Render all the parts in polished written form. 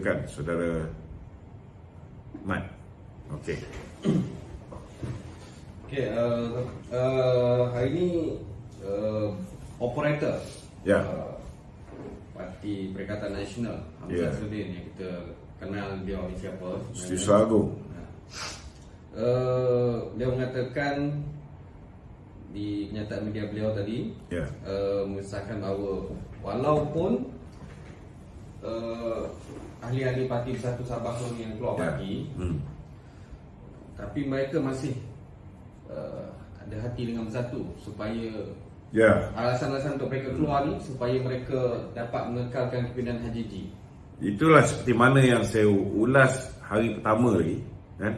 silakan saudara Mat. Okey. Okey, hari ini operator Ya. Parti Perikatan Nasional Ya. Hamzah Sudin yang kita kenal dia ni siapa. Siswa Agung. Beliau mengatakan di kenyataan media beliau tadi, Ya. mengesahkan bahawa walaupun ahli-ahli Parti Bersatu Sabah tu yang keluar Ya. parti, tapi mereka masih ada hati dengan Bersatu, supaya Ya. alasan-alasan untuk mereka keluar ni supaya mereka dapat mengekalkan kepimpinan Haji G. Itulah seperti mana yang saya ulas hari pertama lagi, kan?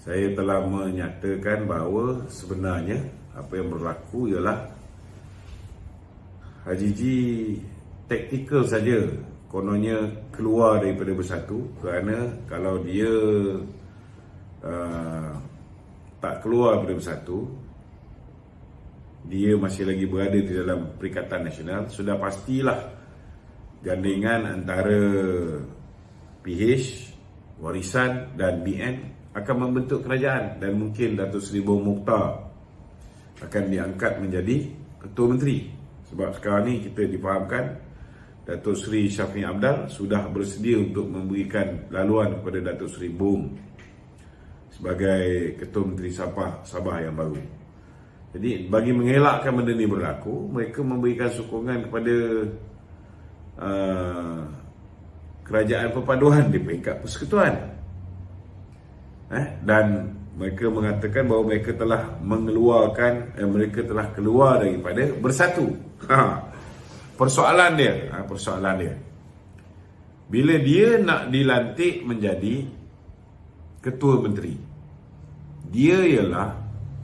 Saya telah menyatakan bahawa sebenarnya apa yang berlaku ialah Haji G taktikal saja kononnya keluar daripada Bersatu, kerana kalau dia tak keluar daripada Bersatu, dia masih lagi berada di dalam Perikatan Nasional, sudah pastilah gandengan antara PH, Warisan dan BN akan membentuk kerajaan, dan mungkin Datuk Seri Bong Mokhtar akan diangkat menjadi Ketua Menteri. Sebab sekarang ni kita difahamkan Datuk Seri Syafiq Abdal sudah bersedia untuk memberikan laluan kepada Datuk Seri Bong sebagai Ketua Menteri Sabah yang baru. Jadi bagi mengelakkan benda ni berlaku, mereka memberikan sokongan kepada kerajaan perpaduan di peringkat persekutuan. Dan mereka mengatakan bahawa mereka telah mereka telah keluar daripada Bersatu. Persoalan dia, bila dia nak dilantik menjadi Ketua Menteri, dia ialah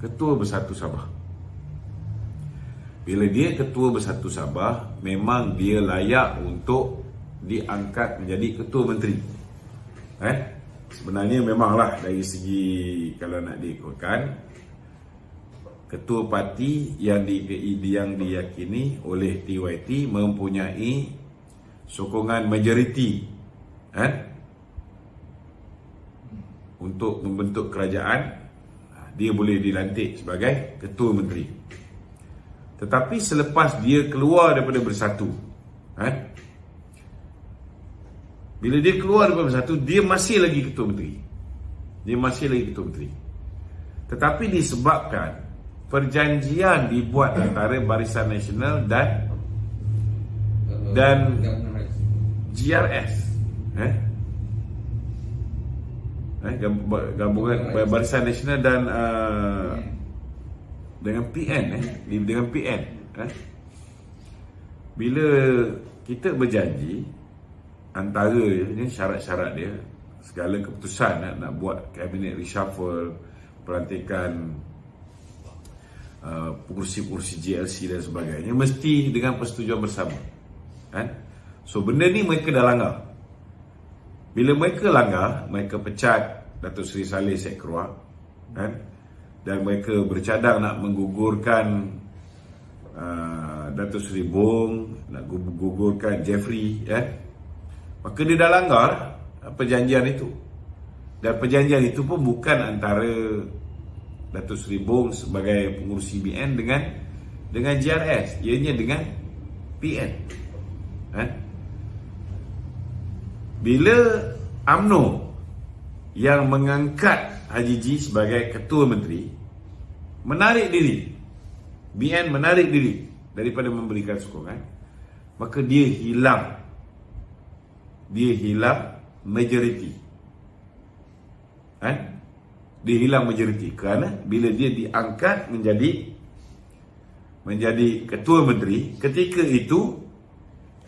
Ketua Bersatu Sabah. Bila dia Ketua Bersatu Sabah, memang dia layak untuk diangkat menjadi Ketua Menteri. Sebenarnya memanglah dari segi, kalau nak diikutkan, Ketua Parti yang diyakini oleh TYT mempunyai sokongan majoriti untuk membentuk kerajaan, dia boleh dilantik sebagai Ketua Menteri. Tetapi selepas dia keluar daripada Bersatu, bila dia keluar daripada Bersatu, dia masih lagi Ketua Menteri. Tetapi disebabkan perjanjian dibuat antara Barisan Nasional dan GRS, gabungan Barisan Nasional dan dengan PN, dengan PN. Bila kita berjanji, antara ini syarat-syarat dia, segala keputusan nak buat kabinet reshuffle, pelantikan pengurusi-pengurusi GLC dan sebagainya, mesti dengan persetujuan bersama. So benda ni mereka dah langgar. Bila mereka langgar, mereka pecat Datuk Seri Saleh Syed Keruak, dan mereka bercadang nak menggugurkan Datuk Seri Bong, nak gugurkan Jeffrey, maka dia dah langgar perjanjian itu. Dan perjanjian itu pun bukan antara Datuk Seri Bong sebagai pengurusi BN dengan GRS, ianya dengan PN. Bila UMNO yang mengangkat Haji G sebagai Ketua Menteri menarik diri, BN menarik diri daripada memberikan sokongan, maka dia hilang majoriti. Dia hilang majoriti kerana bila dia diangkat menjadi Ketua Menteri, ketika itu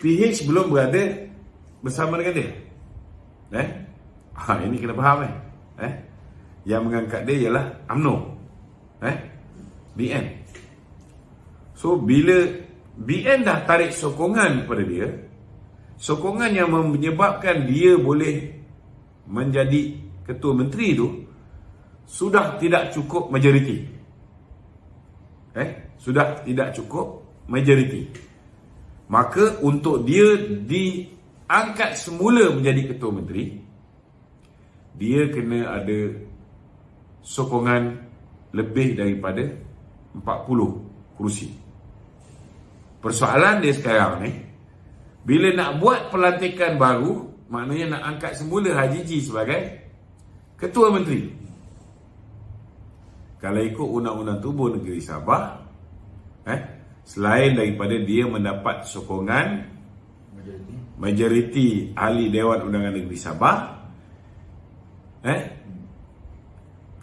PH belum berada bersama dengan dia. Ini kena faham. Yang mengangkat dia ialah UMNO, BN. So bila BN dah tarik sokongan kepada dia, sokongan yang menyebabkan dia boleh menjadi Ketua Menteri itu sudah tidak cukup majoriti. Sudah tidak cukup majoriti. Maka untuk dia angkat semula menjadi Ketua Menteri, dia kena ada sokongan lebih daripada 40 kerusi. Persoalan dia sekarang ni, bila nak buat pelantikan baru, maknanya nak angkat semula Haji G sebagai Ketua Menteri. Kalau ikut Undang-Undang Tubuh Negeri Sabah, selain daripada dia mendapat sokongan majoriti ahli Dewan Undangan Negeri Sabah,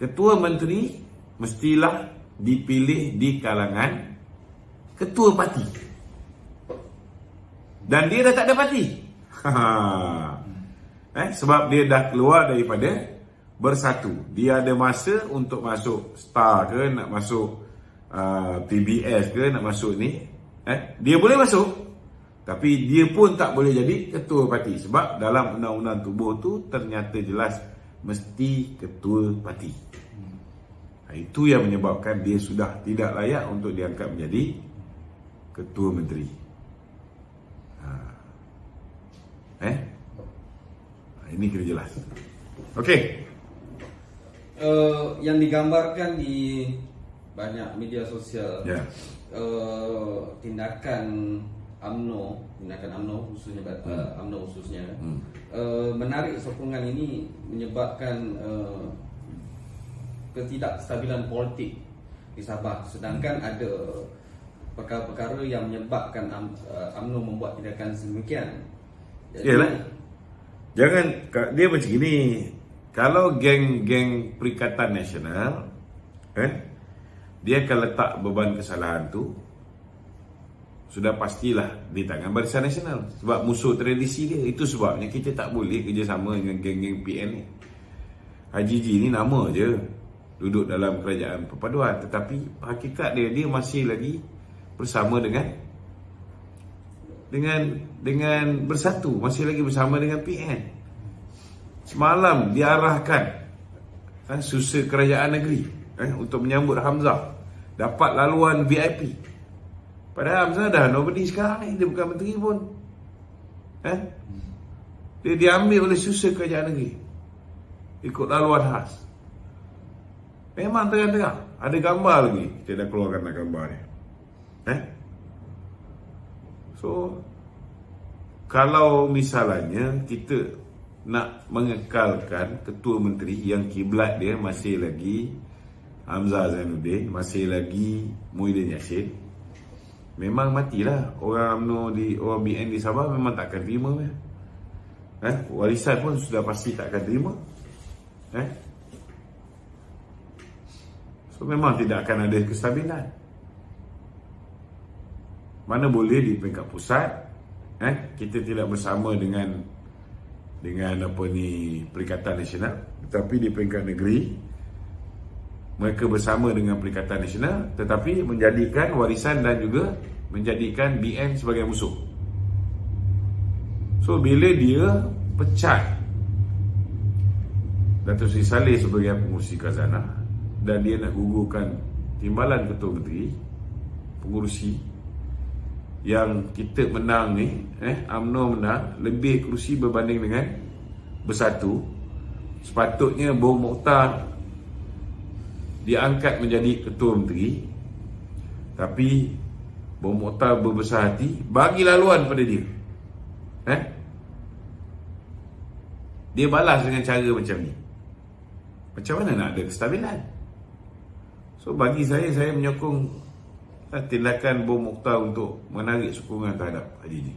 Ketua Menteri mestilah dipilih di kalangan Ketua Parti. Dan dia dah tak ada parti. Sebab dia dah keluar daripada Bersatu. Dia ada masa untuk masuk STAR ke, nak masuk PBS ke, nak masuk ni. Dia boleh masuk, tapi dia pun tak boleh jadi Ketua Parti. Sebab dalam Undang-Undang Tubuh tu ternyata jelas mesti Ketua Parti. Itu yang menyebabkan dia sudah tidak layak untuk diangkat menjadi Ketua Menteri. Ini kena jelas. Okey. Yang digambarkan di banyak media sosial, tindakan UMNO khususnya UMNO khususnya menarik sokongan ini menyebabkan ketidakstabilan politik di Sabah, sedangkan ada perkara-perkara yang menyebabkan UMNO membuat tindakan sedemikian. Yalah. Jangan, dia macam gini. Kalau geng-geng Perikatan Nasional, dia akan letak beban kesalahan tu sudah pastilah di tangan Barisan Nasional, sebab musuh tradisi dia. Itu sebabnya kita tak boleh kerjasama dengan geng-geng PN ni. Haji G ni nama je duduk dalam kerajaan perpaduan, tetapi hakikat dia masih lagi bersama dengan Bersatu, masih lagi bersama dengan PN. Semalam diarahkan susah kerajaan negeri untuk menyambut Hamzah, dapat laluan VIP. Padahal Hamzah dah nobody sekarang ni, dia bukan menteri pun. Dia diambil oleh susah kerajaan negeri ikut laluan khas. Memang terang-terang ada gambar lagi, kita dah keluarkan gambar dia. So kalau misalnya kita nak mengekalkan Ketua Menteri yang kiblat dia masih lagi Hamzah Zainuddin, masih lagi Muhyiddin Yassin, memang matilah. Orang UMNO orang BN di Sabah memang takkan terima. Warisan pun sudah pasti takkan terima. So memang tidak akan ada kestabilan. Mana boleh di peringkat pusat kita tidak bersama dengan Perikatan Nasional, tetapi di peringkat negeri mereka bersama dengan Perikatan Nasional, tetapi menjadikan Warisan dan juga menjadikan BN sebagai musuh. So bila dia pecat Dato' Seri Saleh sebagai pengurusi khazanah dan dia nak gugurkan timbalan Ketua Menteri, pengurusi yang kita menang ni, UMNO menang lebih kerusi berbanding dengan Bersatu, sepatutnya Bong Mokhtar diangkat menjadi Ketua Menteri, tapi Bong Mokhtar berbesar hati bagi laluan pada dia. Dia balas dengan cara macam ni. Macam mana nak ada kestabilan? So bagi saya menyokong tindakan Bong Mokhtar untuk menarik sokongan terhadap Haji G.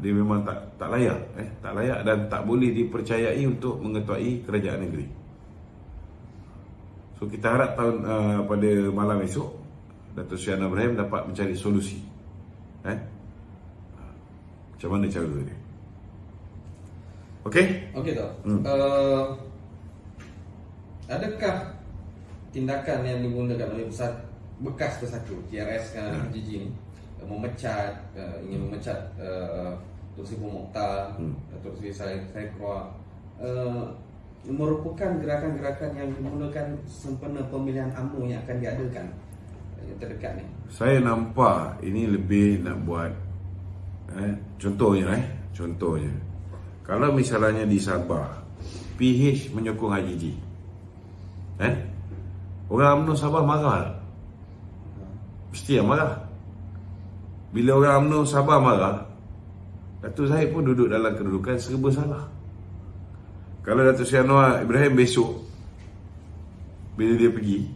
Dia memang tak layak, tak layak dan tak boleh dipercayai untuk mengetuai kerajaan negeri. So kita harap pada malam esok Dato' Sri Anwar Ibrahim dapat mencari solusi. Macam mana cara dia? Okey? Okey tak? Adakah tindakan yang dimulakan oleh bekas Bersatu, TRS sekarang Haji G ni ingin memecat Dato' Seri Bong Mokhtar, Dato' Seri Saleh keluar, merupakan gerakan-gerakan yang dimulakan sempena pemilihan UMNO yang akan diadakan yang terdekat ni. Saya nampak ini lebih nak buat contohnya Contohnya, kalau misalnya di Sabah PH menyokong IGG, orang UMNO Sabah marah, mesti yang marah. Bila orang UMNO Sabah marah, Datuk Zahid pun duduk dalam kedudukan serba salah. Kalau Datuk Seri Anwar Ibrahim besok bila dia pergi,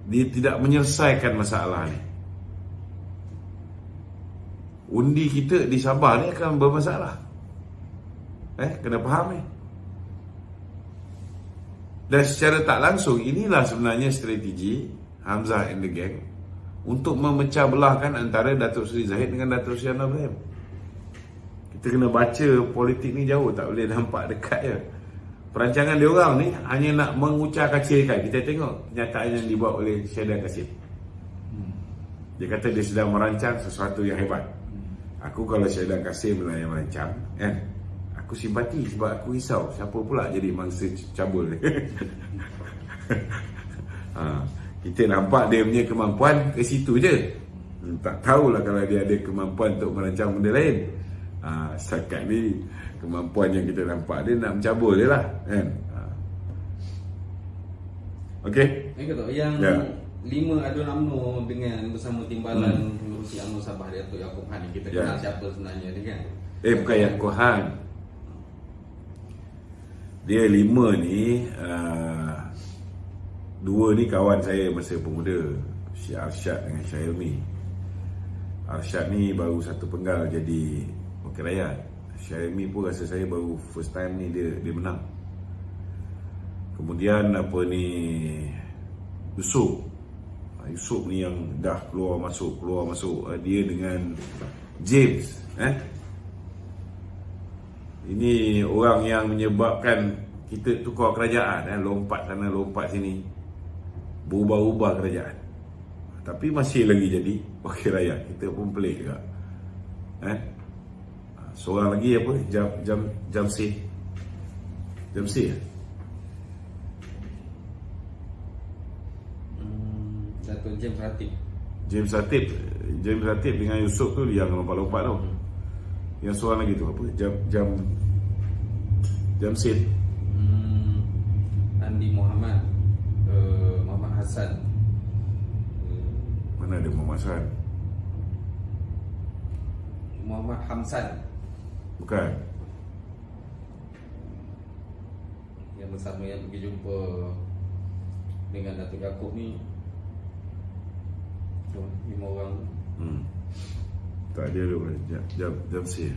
dia tidak menyelesaikan masalah ni, undi kita di Sabah ni akan bermasalah. Kena faham ni. Dan secara tak langsung, inilah sebenarnya strategi Hamzah and the gang untuk memecah belahkan antara Datuk Seri Zahid dengan Datuk Seri Anwar Ibrahim. Kita kena baca politik ni jauh, tak boleh nampak dekat je. Perancangan dia orang ni hanya nak mengucap-kacirkan. Kita tengok kenyataan yang dibuat oleh Syedan Kasim. Dia kata dia sedang merancang sesuatu yang hebat. Aku kalau Syedan Kasim lah yang merancang, aku simpati sebab aku risau siapa pula jadi mangsa cabul ni. Kita nampak dia punya kemampuan ke situ je. Tak tahulah kalau dia ada kemampuan untuk merancang benda lain. Setakat ni kemampuan yang kita nampak dia nak mencabul dia lah, kan? Okey. Yang 5 aduan UMNO dengan bersama timbalan pengurusi UMNO Sabah Datuk Yaakob Han, kita kenal siapa sebenarnya ni, kan? Bukan Yaakob Han. Dia 5 ni, 2 ni kawan saya masa pemuda, si Arsyad dengan Syahilmi. Arsyad ni baru satu penggal jadi Wakil Rakyat. Syahilmi pun rasa saya baru first time ni dia menang. Kemudian Yusuf ni yang dah keluar masuk. Dia dengan James, ini orang yang menyebabkan kita tukar kerajaan, lompat sana lompat sini, berubah-ubah kerajaan. Tapi masih lagi jadi Wakil Rakyat. Kita pun pelik juga. Seorang lagi apa? Jamsi. Datuk James Ratib. James Ratib dengan Yusuf tu yang lompat-lompat tu. Yang seorang lagi tu apa? Jamsid. Andi Muhammad. Muhammad Hassan. Mana ada Muhammad Hassan? Muhammad Hamsan. Bukan. Yang bersama yang pergi jumpa dengan Datuk Yaakob ni, 5 orang. Tak ada tu. Jamsi.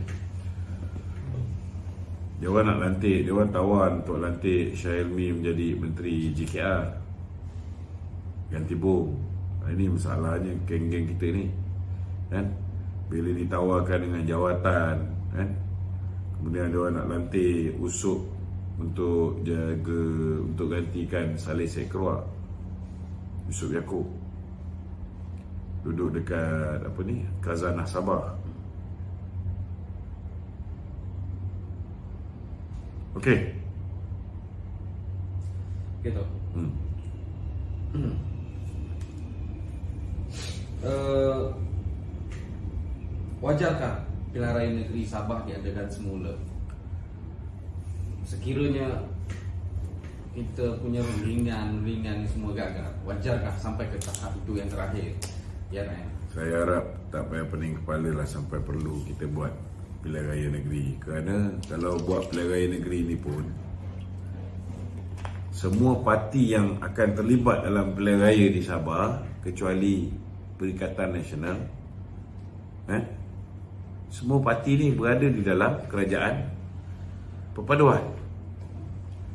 Dia orang nak lantik, dia orang tawan untuk lantik Syahilmi menjadi Menteri JKR, ganti bom. Ini masalahnya geng-geng kita ni, kan? Bila ditawarkan dengan jawatan, kan? Kemudian dia orang nak lantik Usop untuk gantikan Saleh Sekeruak, Yusuf Yaakob duduk dekat Khazanah Sabah. Okey. Gitu. Wajarkah pilihan raya negeri Sabah diadakan semula? Sekiranya kita punya ringan semua gagal, wajarkah sampai ke tahap itu yang terakhir? Ya, saya harap tak payah pening kepala lah sampai perlu kita buat pilihan raya negeri. Kerana kalau buat pilihan raya negeri ni pun, semua parti yang akan terlibat dalam pilihan raya di Sabah kecuali Perikatan Nasional, semua parti ni berada di dalam kerajaan perpaduan.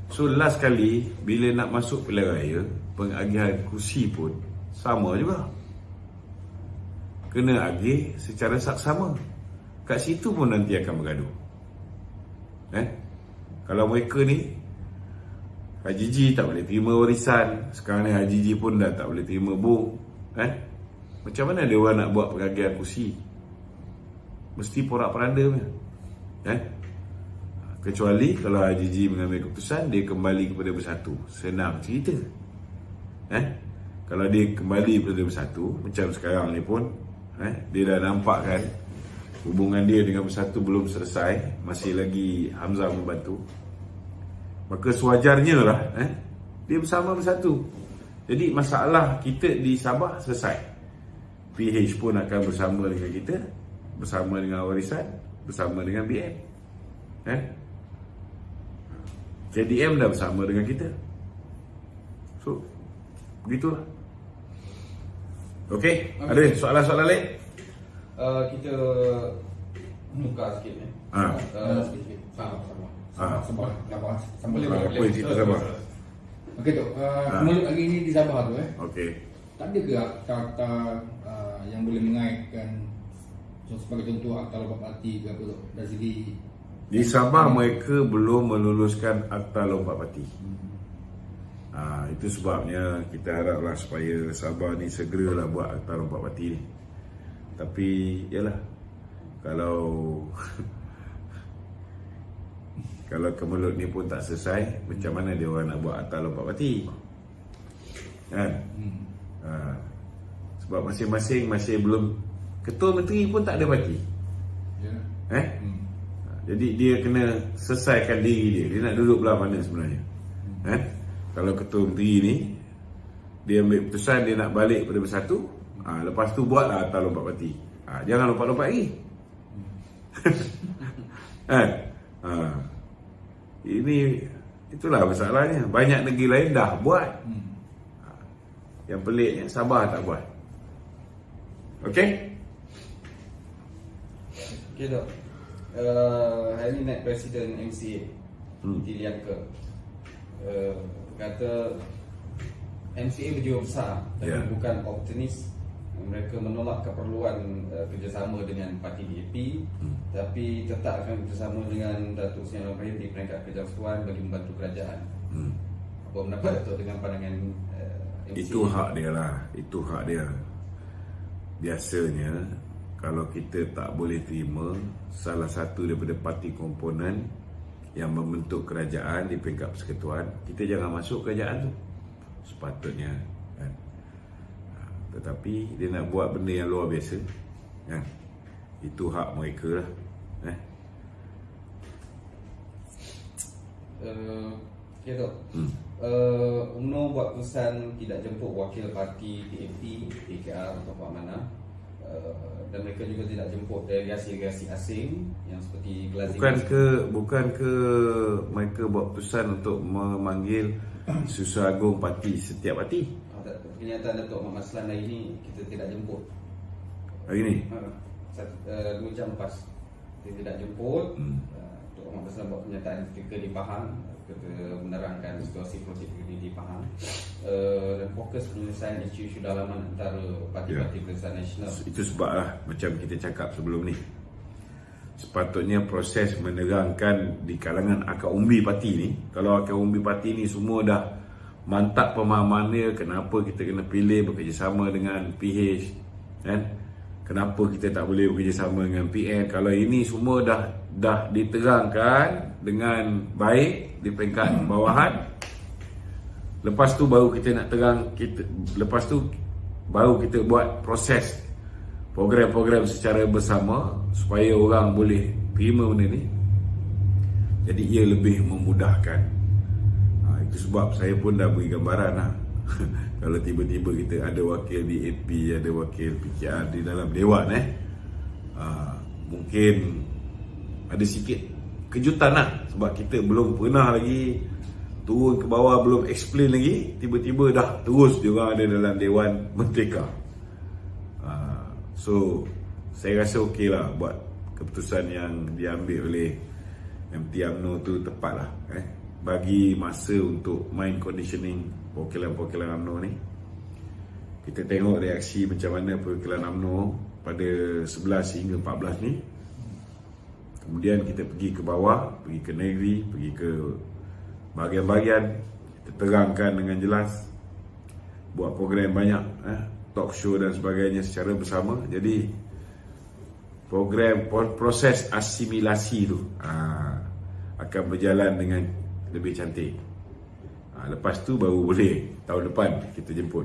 So last kali bila nak masuk pilihan raya, pengagihan kursi pun sama juga, kena agih secara saksama. Kat situ pun nanti akan bergaduh. Kalau mereka ni Haji Ji tak boleh terima warisan, sekarang ni Haji Ji pun dah tak boleh terima bom, macam mana dia orang nak buat pengagihan kursi? Mesti porak-poranda punya, kecuali kalau Haji Ji mengambil keputusan dia kembali kepada bersatu. Senang cerita. Kalau dia kembali kepada bersatu, macam sekarang ni pun, dia dah nampak kan hubungan dia dengan Bersatu belum selesai, masih lagi Hamzah membantu, maka sewajarnya lah dia bersama Bersatu. Jadi masalah kita di Sabah selesai. PH pun akan bersama dengan kita, bersama dengan Warisan, bersama dengan BN. KDM dah bersama dengan kita. So, begitulah. Okey, ada soalan-soalan lain? Kita tukar sikit sikit. Sabah. Boleh Apa yang cerita Sabah? Okey tu, menurut hari ini di Sabah tu Okey. tak ada ke akta-akta yang boleh mengaitkan sebagai contoh akta lompat parti ke apa tu dari segi Di Sabah mereka belum meluluskan akta lompat parti. Itu sebabnya kita haraplah supaya Sabah ni segeralah buat akta lompat parti ni. Tapi yalah, kalau kalau Kemelut ni pun tak selesai, macam mana dia orang nak buat akta lompat parti? Kan? Sebab masing-masing masih belum, ketua menteri pun tak ada parti. Jadi dia kena selesaikan diri dia. Dia nak duduk belah mana sebenarnya? Kalau ketua menteri ni dia ambil keputusan dia nak balik pada Bersatu, lepas tu buatlah akta lompat parti. Jangan lompat-lompat lagi. Ini itulah masalahnya. Banyak negeri lain dah buat. Yang peliknya Sabah tak buat. Okey? Okey tak. Hari ni naik Presiden MCA Tilian ke kata MCA berjiwa besar tapi bukan optimis. Mereka menolak keperluan kerjasama dengan parti DAP, tapi tetap akan bersama dengan Datuk Seri Anwar Ibrahim di peringkat Persatuan bagi membantu kerajaan. Apa pendapat Datuk dengan pandangan MCA? Itu hak dia lah. Itu hak dia. Biasanya kalau kita tak boleh terima salah satu daripada parti komponen yang membentuk kerajaan di peringkat persekutuan, kita jangan masuk kerajaan tu sepatutnya, kan? Tetapi dia nak buat benda yang luar biasa, kan? Itu hak mereka lah. Okay, Dok. UMNO buat keputusan tidak jemput wakil parti DAP, PKR atau Pak Mana, dan mereka juga tidak jemput delegasi-delegasi asing yang seperti Gelazim. Bukan ke mereka buat keputusan untuk memanggil Susah Agung parti setiap parti? Kenyataan Datuk Muhammad Maslan hari ini kita tidak jemput. Hari ni? 2 jam lepas kita tidak jemput. Datuk Muhammad Maslan buat kenyataan ketika di Pahang, kita menerangkan situasi politik di Pahang, dan fokus penyelesaian isu-isu dalaman antara parti-parti Barisan Nasional. Itu sebablah macam kita cakap sebelum ni, sepatutnya proses menerangkan di kalangan akar umbi parti ni. Kalau akar umbi parti ni semua dah mantap pemahaman dia, kenapa kita kena pilih bekerjasama dengan PH, kan? Kenapa kita tak boleh bekerjasama dengan PN? Kalau ini semua dah diterangkan dengan baik di peringkat bawahan, lepas tu baru kita nak lepas tu baru kita buat proses program-program secara bersama supaya orang boleh terima benda ni. Jadi ia lebih memudahkan. Itu sebab saya pun dah beri gambaran lah. Kalau tiba-tiba kita ada wakil DAP, ada wakil PKR di dalam Dewan, mungkin ada sikit kejutan lah. Sebab kita belum pernah lagi turun ke bawah, belum explain lagi, tiba-tiba dah terus diorang ada dalam Dewan Merdeka. So saya rasa okey lah buat keputusan yang diambil oleh MT UMNO tu tepat lah. Bagi masa untuk mind conditioning perwakilan-perwakilan UMNO ni. Kita tengok reaksi macam mana perwakilan UMNO pada 11 hingga 14 ni. Kemudian kita pergi ke bawah, pergi ke negeri, pergi ke bahagian-bahagian, kita terangkan dengan jelas, buat program banyak, talk show dan sebagainya secara bersama. Jadi program proses asimilasi tu akan berjalan dengan lebih cantik. Lepas tu baru boleh tahun depan kita jemput.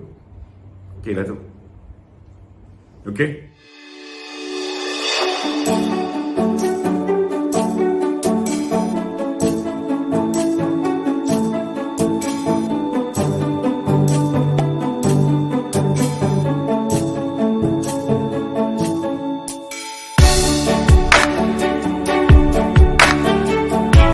Okey lah tu. Okey.